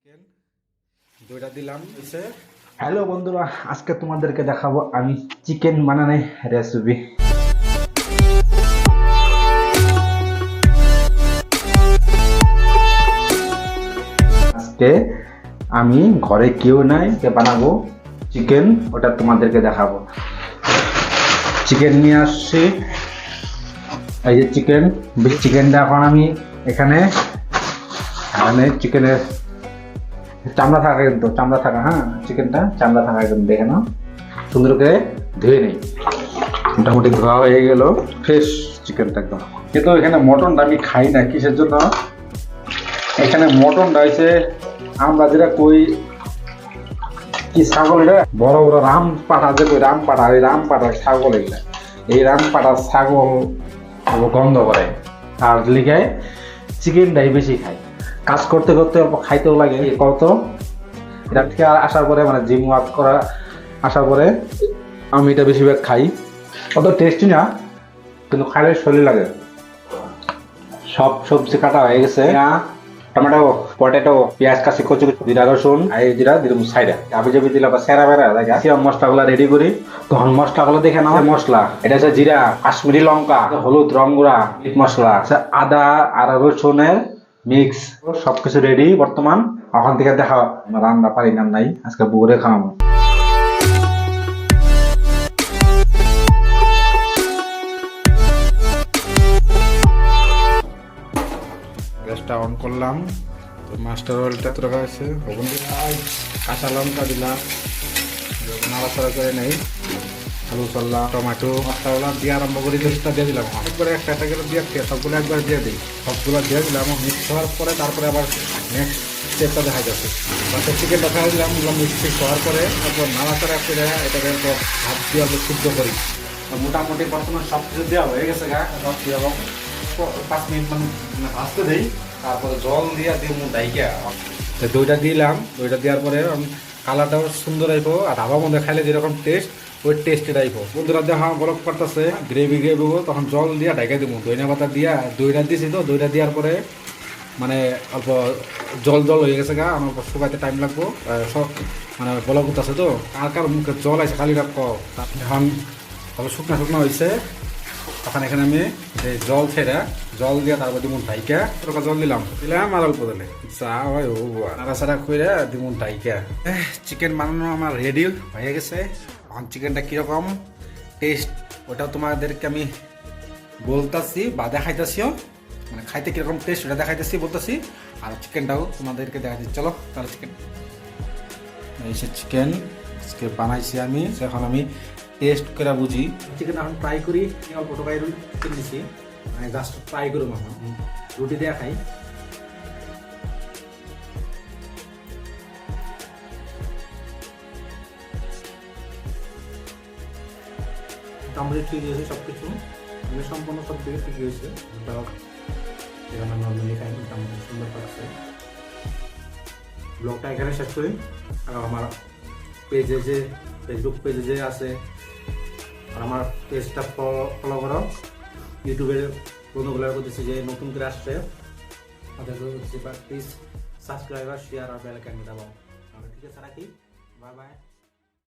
Chicken দুইটা দিলাম এসে। হ্যালো বন্ধুরা, আজকে তোমাদেরকে দেখাবো আমি চিকেন বানানোর রেসিপি। আজকে আমি ঘরে কেউ নাই, যে বানাবো চিকেন, ওটা তোমাদেরকে দেখাবো। চিকেন নিয়ে আসছি, এই যে চিকেন। চিকেনটা এখন আমি এখানে চিকেনের চামড়া থাকা, কিন্তু চামড়া থাকা, হ্যাঁ চিকেনটা চামড়া থাকা, কিন্তু দেখে নাও, সুন্দর করে ধুয়ে নেই। মোটামুটি ধোয়া হয়ে গেল, ফ্রেশ চিকেনটা একদম। কিন্তু এখানে মটনটা আমি খাই না, কিসের জন্য? এখানে মটনটা হয়েছে আমরা যেটা কই কি ছাগল, এটা বড় বড় রাম পাঠা, যে কই রাম পাঠা, ওই রাম পাঠার ছাগল এগুলা। এই রাম পাঠার ছাগল গন্ধ করে, আর লিগায় চিকেনটাই বেশি খাই। কাজ করতে করতে অল্প খাইতেও লাগে। কত এটা থেকে আসার পরে, মানে জিম ওয়ার্ক করা আসার পরে আমি এটা বেশিরভাগ খাই। অত টেস্টি না, কিন্তু খাইলে শরীর লাগে। সব সবজি কাটা হয়ে গেছে, টমেটো, পটেটো, পেঁয়াজ কাশি, কচু কচু, জিরা রসুন, আর এই জিরা দিলাম সাইডে। আবি যাবি দিলে বা সেরা বেড়া দেখে মশলাগুলো রেডি করি। তখন মশলাগুলো দেখে নাও। মশলা এটা হচ্ছে জিরা, কাশ্মীরি লঙ্কা, হলুদ, রং গুঁড়া, মিট মশলা, আদা আর রসুনের মিক্স, সবকিছু রেডি বর্তমান। ওখান থেকে দেখা রান্না পারি না, নাই আজকে বউরে খাওয়াবো। গ্যাসটা অন করলাম, তো মাস্টার অয়েলটা তো রাখা আছে, ওখান থেকে কাঁচা লঙ্কা দিলাম, নাড়াচাড়া করে নেই। আলু চললাম, টমেটো, মশলাগুলো দিয়ে আরম্ভ করে পেস্টটা দিয়ে দিলাম। একবারে একটা একটা করে দিয়ে সবগুলো একবার দিয়ে দিই, সবগুলো দিয়ে দিলাম। মিক্স হওয়ার পরে তারপরে আবার নেক্সট স্টেপটা দেখা যাচ্ছে। তারপর চিকেনটা ফেলে দিলাম, মিক্স হওয়ার পরে তারপর নাড়াচাড়া করে এটাকে হাত দিয়ে অল্প সিদ্ধ করি। মোটামুটি বর্তমান সব কিছু দেওয়া হয়ে গেছে গা, সব দিয়ে 5 মিনিট মানে ভাজতে দিই। তারপরে জল দিয়ে দিয়ে ডাইকা দইটা দিলাম। দইটা দেওয়ার পরে কালারটাও সুন্দর আইবো, আর ধাবার মধ্যে খাইলে যেরকম টেস্ট, ওই টেস্টে আইবো। বন্ধুরা দেখা বরফ করতেছে, গ্রেভি গ্রেভি, তখন জল দিয়ে ঢাকা দিব। দইনা পাতা দিয়া দইটা দিছি, তো দইটা দেওয়ার পরে মানে অল্প জল জল হয়ে গেছে গা, আমার শুকাইতে টাইম লাগবো। সব মানে বলক আছে, তো কার কার মুখে জল আছে খালি রাখ। এখন অল্প শুকনা শুকনো হয়েছে, তখন এখানে আমি জল ছেড়ে জল দিয়ে তারপর দিমুন ঢাইকা ওরকম জল দিলাম আর অল্প দিলে চা হয়। ও নাড়াচাড়া করে দিমুন ঢাইকা। চিকেন বানানো আমার রেডি হয়ে গেছে। এখন চিকেনটা কীরকম টেস্ট ওটা তোমাদেরকে আমি বলতাছি বা দেখাইতেছিও, মানে খাইতে কীরকম টেস্ট ওটা দেখাইতেছি বলতেছি, আর চিকেনটাও তোমাদেরকে দেখাচ্ছি। চলো তাহলে চিকেন এই চিকেন আজকে বানাইছি আমি, এখন আমি টেস্ট করে বুঝি। চিকেন এখন ট্রাই করি, অল্প টোকাই চিকেন দিছি, মানে জাস্ট ট্রাই করুন। এখন রুটি দিয়ে খাই। মোটামুটি ঠিক হয়েছে সব কিছু, মানে সম্পূর্ণ সব দিকে ঠিক হয়েছে। এখানে নর্মালি খাই, মোটামুটি সুন্দর লাগছে। ব্লগটা এখানে শেষ করি। আর আমার পেজে যে ফেসবুক পেজে যে আছে, আর আমার পেজটা ফলো করো। ইউটিউবে বন্ধুগুলো করতেছি যে নতুন করে আসছে, তাদেরকে করতেছি, প্লিজ সাবস্ক্রাইব আর শেয়ার আর বেল আইকন দাবাও। ঠিক আছে, রাখি, বাই বাই।